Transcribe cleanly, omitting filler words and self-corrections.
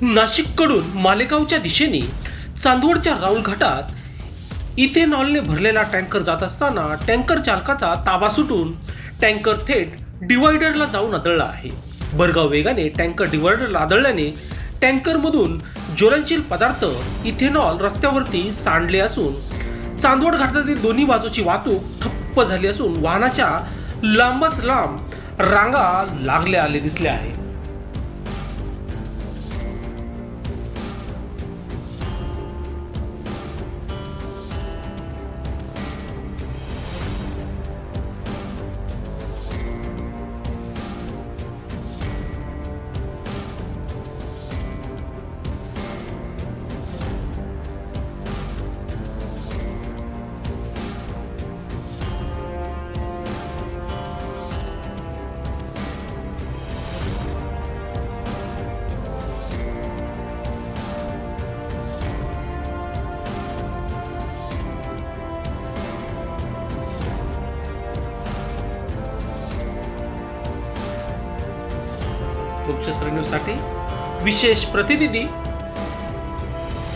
नाशिककडून मालेगावच्या दिशेने चांदवडच्या राऊळ घाटात इथेनॉलने भरलेला टँकर जात असताना टँकर चालकाचा ताबा सुटून टँकर थेट डिवायडरला जाऊन आदळला आहे. भरधाव वेगाने टँकर डिवायडरला आदळल्याने टँकरमधून ज्वलनशील पदार्थ इथेनॉल रस्त्यावरती सांडले असून चांदवड घाटातील दोन्ही बाजूची वाहतूक ठप्प झाली असून वाहनाच्या लांबच लांब रांगा लागल्या आले दिसले आहे. लोकशास्त्र न्यूजसाठी विशेष प्रतिनिधी